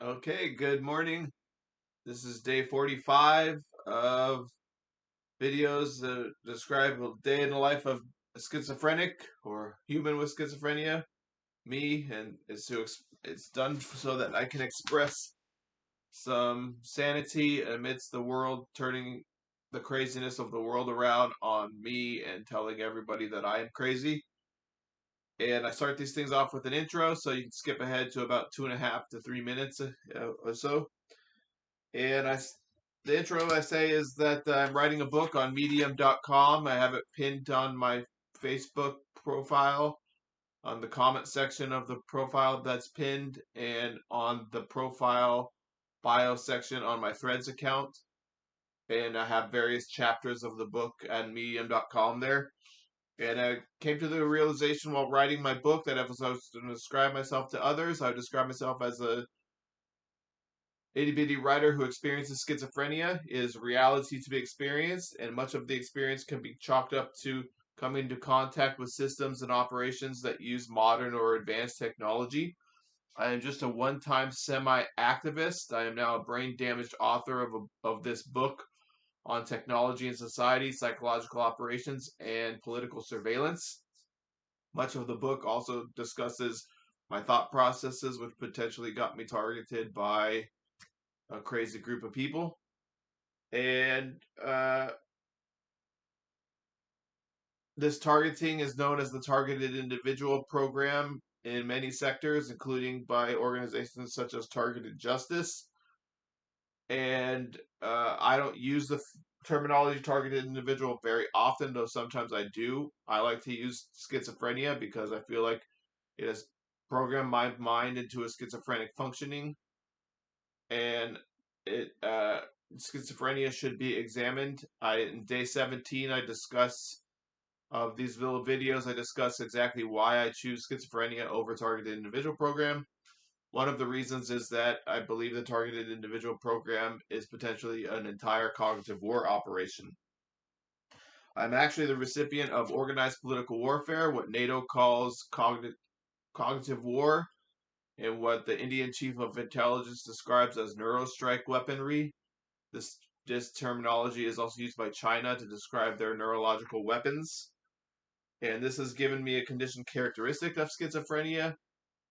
Okay, good morning. This is day 45 of videos that describe a day in the life of a schizophrenic or human with schizophrenia, me, and it's done so that I can express some sanity amidst the world, turning the craziness of the world around on me and telling everybody that I am crazy. And I start these things off with an intro, so you can skip ahead to about 2.5 to 3 minutes or so. And the intro I say is that I'm writing a book on medium.com. I have it pinned on my Facebook profile, on the comment section of the profile that's pinned, and on the profile bio section on my Threads account. And I have various chapters of the book at medium.com there. And I came to the realization while writing my book that if I was to describe myself to others, I would describe myself as a itty bitty writer who experiences schizophrenia. Is reality to be experienced, and much of the experience can be chalked up to coming into contact with systems and operations that use modern or advanced technology. I am just a one time semi activist. I am now a brain damaged author of this book on technology and society, psychological operations, and political surveillance. Much of the book also discusses my thought processes, which potentially got me targeted by a crazy group of people. And this targeting is known as the Targeted Individual Program in many sectors, including by organizations such as Targeted Justice. And I don't use the terminology targeted individual very often, though sometimes I do. I like to use schizophrenia because I feel like it has programmed my mind into a schizophrenic functioning, and it schizophrenia should be examined. In day 17 I discuss of these little videos, I discuss exactly why I choose schizophrenia over targeted individual program. One of the reasons is that I believe the targeted individual program is potentially an entire cognitive war operation. I'm actually the recipient of organized political warfare, what NATO calls cognitive war, and what the Indian Chief of Intelligence describes as neurostrike weaponry. This terminology is also used by China to describe their neurological weapons. And this has given me a condition characteristic of schizophrenia,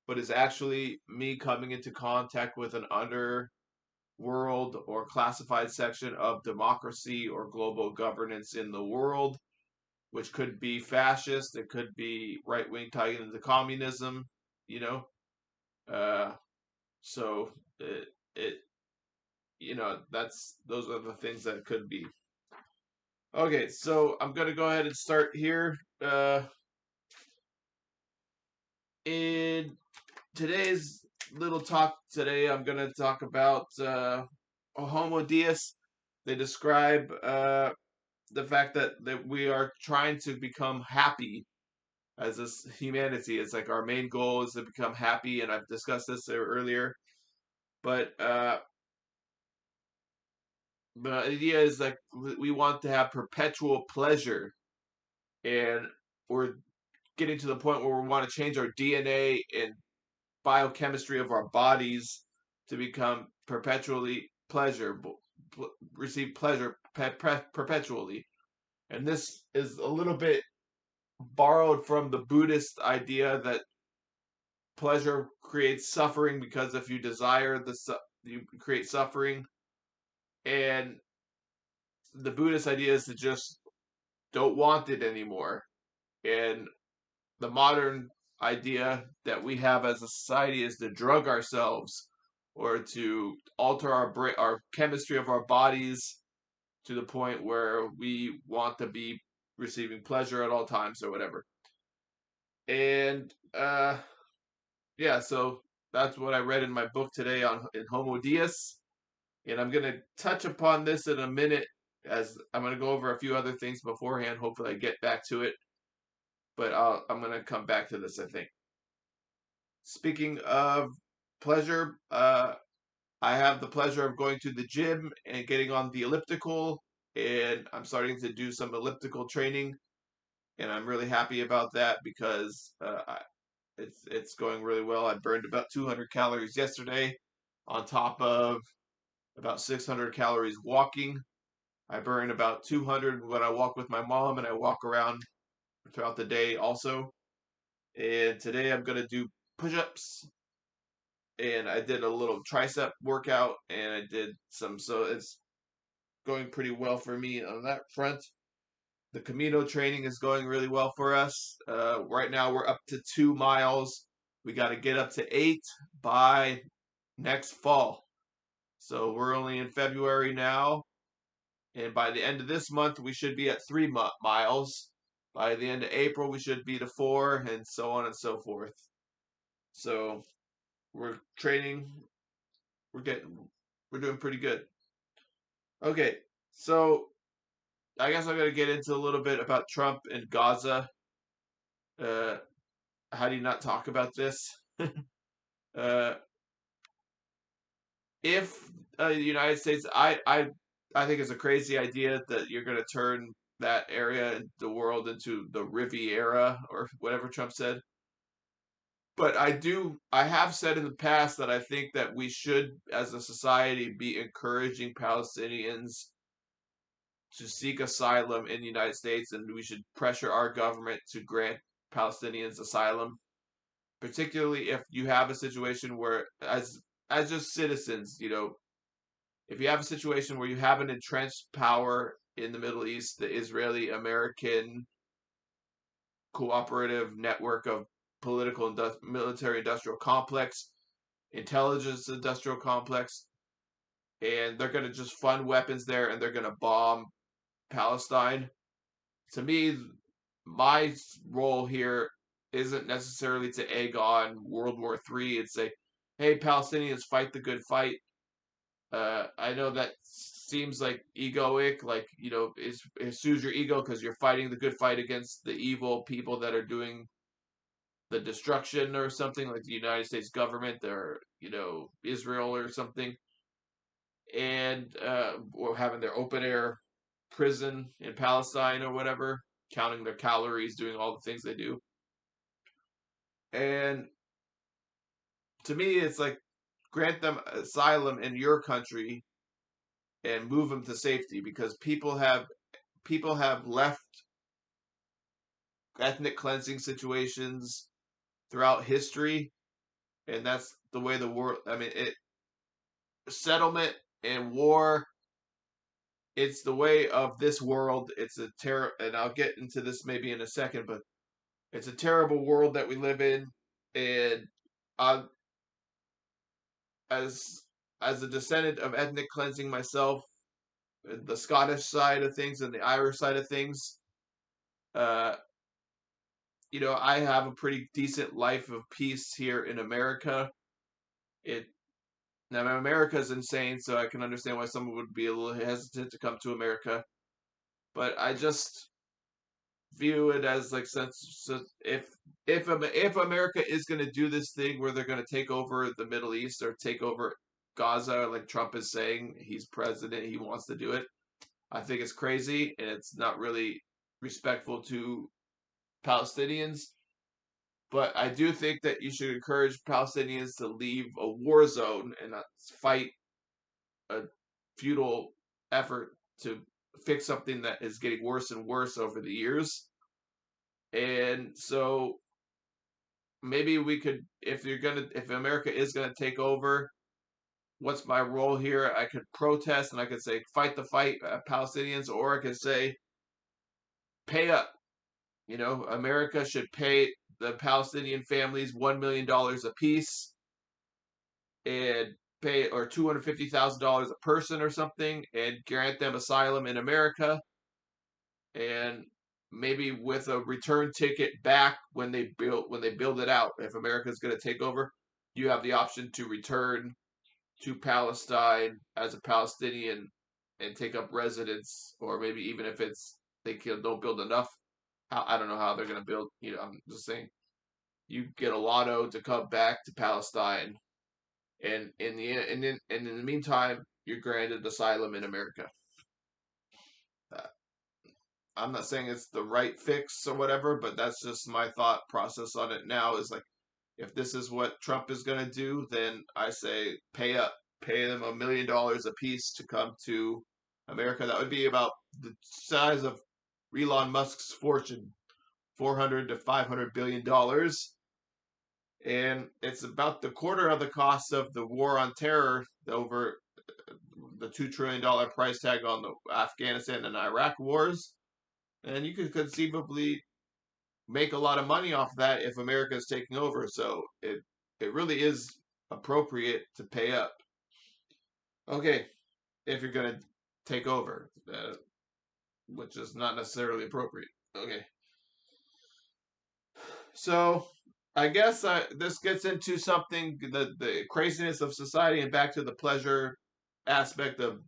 but is actually me coming into contact with an underworld or classified section of democracy or global governance in the world, which could be fascist, it could be right wing tied into communism, you know. Uh, so it that's those are the things that it could be. Okay, so I'm gonna go ahead and start here. In today's little talk today, I'm going to talk about Homo Deus. They describe the fact that we are trying to become happy as this humanity. It's like our main goal is to become happy, and I've discussed this earlier. But the idea is that we want to have perpetual pleasure, and we're getting to the point where we want to change our DNA and biochemistry of our bodies to become perpetually pleasurable, receive pleasure perpetually. And this is a little bit borrowed from the Buddhist idea that pleasure creates suffering, because if you desire you create suffering. And the Buddhist idea is to just don't want it anymore. And the modern idea that we have as a society is to drug ourselves or to alter our chemistry of our bodies to the point where we want to be receiving pleasure at all times or whatever. And yeah, so that's what I read in my book today on in Homo Deus, and I'm gonna touch upon this in a minute as I'm gonna go over a few other things beforehand. Hopefully, I get back to it, but I'm gonna come back to this, I think. Speaking of pleasure, I have the pleasure of going to the gym and getting on the elliptical, and I'm starting to do some elliptical training, and I'm really happy about that because it's going really well. I burned about 200 calories yesterday, on top of about 600 calories walking. I burn about 200 when I walk with my mom, and I walk around throughout the day also. And today I'm going to do push-ups, and I did a little tricep workout, and I did some, so it's going pretty well for me on that front. The Camino training is going really well for us. Right now we're up to 2 miles. We got to get up to 8 by next fall. So we're only in February now, and by the end of this month we should be at 3 miles. By the end of April we should be to 4, and so on and so forth. So we're training. We're doing pretty good. Okay, so I guess I'm gonna get into a little bit about Trump and Gaza. Uh, how do you not talk about this? uh, if the United States, I think it's a crazy idea that you're gonna turn that area in the world into the Riviera or whatever Trump said. But I have said in the past that I think that we should, as a society, be encouraging Palestinians to seek asylum in the United States, and we should pressure our government to grant Palestinians asylum, particularly if you have a situation where, as just citizens, if you have a situation where you have an entrenched power in the Middle East, the Israeli American cooperative network of political military industrial complex, intelligence industrial complex, and they're going to just fund weapons there, and they're going to bomb Palestine. To me, my role here isn't necessarily to egg on World War III and say, hey, Palestinians, fight the good fight. I know that seems like egoic, like, it soothes your ego because you're fighting the good fight against the evil people that are doing the destruction or something, like the United States government or, Israel or something. And or having their open air prison in Palestine or whatever, counting their calories, doing all the things they do. And to me, it's like, grant them asylum in your country and move them to safety, because people have left ethnic cleansing situations throughout history, and that's the way the world. I mean, settlement and war. It's the way of this world. It's a terror, and I'll get into this maybe in a second, but it's a terrible world that we live in, and I, as as a descendant of ethnic cleansing myself, the Scottish side of things and the Irish side of things, uh, I have a pretty decent life of peace here in America. It Now America is insane, so I can understand why someone would be a little hesitant to come to America. But I just view it as like, so if America is going to do this thing where they're going to take over the Middle East or take over Gaza, like Trump is saying, he's president, he wants to do it. I think it's crazy, and it's not really respectful to Palestinians. But I do think that you should encourage Palestinians to leave a war zone and not fight a futile effort to fix something that is getting worse and worse over the years. And so maybe we could, if America is gonna take over, what's my role here? I could protest and I could say, fight the fight, Palestinians, or I could say, pay up. America should pay the Palestinian families $1 million apiece, and pay, or $250,000 a person or something, and grant them asylum in America, and maybe with a return ticket back when they build it out. If America is going to take over, you have the option to return to Palestine as a Palestinian and take up residence, or maybe even if don't build enough. I don't know how they're going to build. I'm just saying, you get a lotto to come back to Palestine, and in the meantime, you're granted asylum in America. Uh, I'm not saying it's the right fix or whatever, but that's just my thought process on it now. Is like, if this is what Trump is going to do, then I say, pay up. pay them $1 million a piece to come to America. That would be about the size of Elon Musk's fortune, 400 to 500 billion dollars, and it's about the quarter of the cost of the war on terror, over the $2 trillion price tag on the Afghanistan and Iraq wars. And you could conceivably make a lot of money off that if America is taking over. So it really is appropriate to pay up. Okay, if you're gonna take over, which is not necessarily appropriate. Okay, so I guess this gets into something, the craziness of society, and back to the pleasure aspect of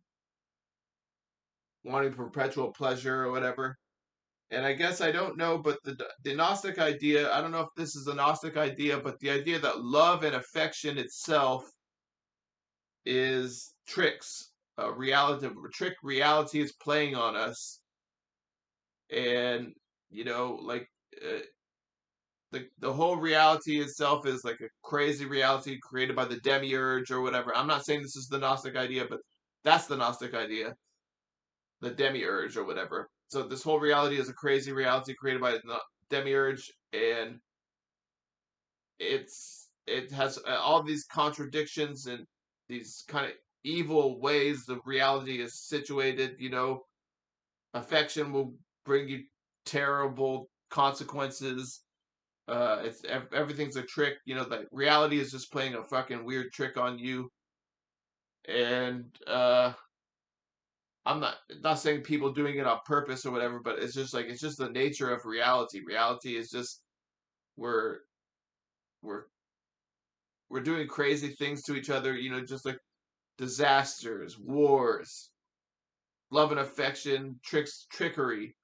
wanting perpetual pleasure or whatever. And I guess I don't know, but the Gnostic idea, I don't know if this is a Gnostic idea, but the idea that love and affection itself is tricks, reality is playing on us. And, like, uh, the whole reality itself is like a crazy reality created by the demiurge or whatever. I'm not saying this is the Gnostic idea, but that's the Gnostic idea, the demiurge or whatever. So this whole reality is a crazy reality created by the demiurge, and it has all these contradictions and these kind of evil ways the reality is situated. Affection will bring you terrible consequences. Everything's a trick. That reality is just playing a fucking weird trick on you. And I'm not saying people doing it on purpose or whatever, but it's just the nature of reality. Reality is just we're we're we're doing crazy things to each other, just like disasters, wars, love and affection, trickery,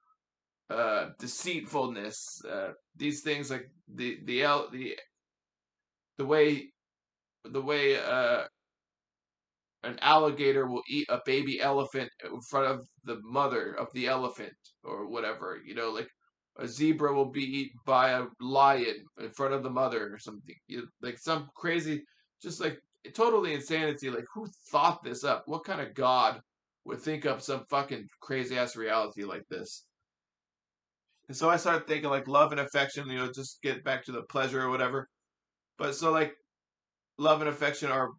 deceitfulness, these things, like the way the way an alligator will eat a baby elephant in front of the mother of the elephant or whatever, like a zebra will be eaten by a lion in front of the mother or something. Like some crazy, just like totally insanity. Like, who thought this up? What kind of god would think up some fucking crazy ass reality like this? And so I started thinking, like, love and affection, just get back to the pleasure or whatever. But so, like, love and affection are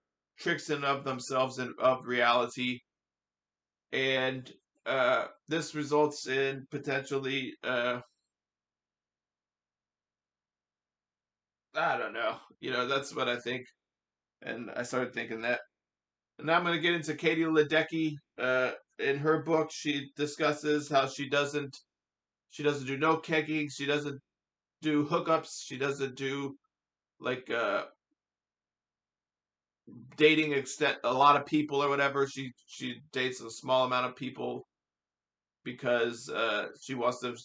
tricks in of themselves and of reality, and this results in potentially, I don't know, that's what I think. And I started thinking that. And now I'm going to get into Katie Ledecky. In her book, she discusses how she doesn't do no kegging, she doesn't do hookups, she doesn't do, like, dating extent a lot of people or whatever. She dates a small amount of people because she wants to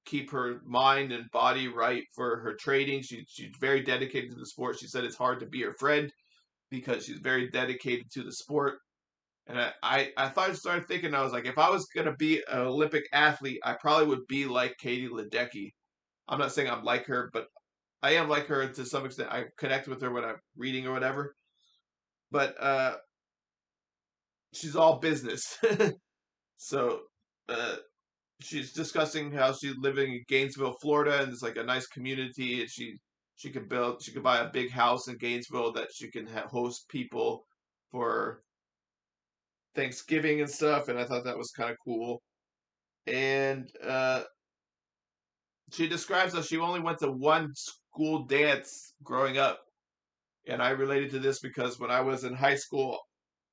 keep her mind and body right for her trading. She's very dedicated to the sport. She said it's hard to be her friend because she's very dedicated to the sport. And I thought, I started thinking, I was like, if I was gonna be an Olympic athlete, I probably would be like Katie Ledecky. I'm not saying I'm like her, but I am like her to some extent. I connect with her when I'm reading or whatever. But she's all business. So uh, she's discussing how she's living in Gainesville, Florida, and it's like a nice community, and she could buy a big house in Gainesville that she can host people for Thanksgiving and stuff. And I thought that was kind of cool. And she describes how she only went to one school dance growing up, and I related to this because when I was in high school,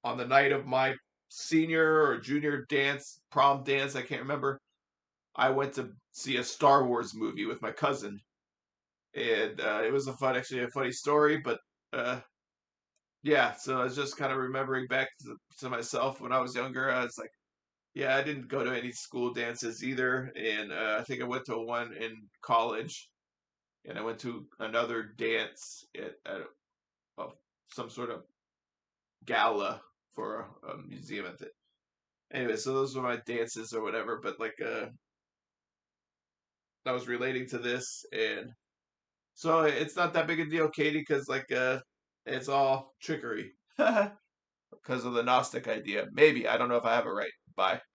on the night of my senior or junior prom dance, I can't remember, I went to see a Star Wars movie with my cousin, and it was actually a funny story. But uh, yeah, so I was just kind of remembering back to myself when I was younger. I was like, yeah, I didn't go to any school dances either, and I think I went to one in college, and I went to another dance at some sort of gala for a museum at the. Anyway, so those were my dances or whatever. But like, I was relating to this, and so it's not that big a deal, Katie, because like it's all trickery. Okay. because of the gnostic idea. Maybe. I don't know if I have it right. Bye.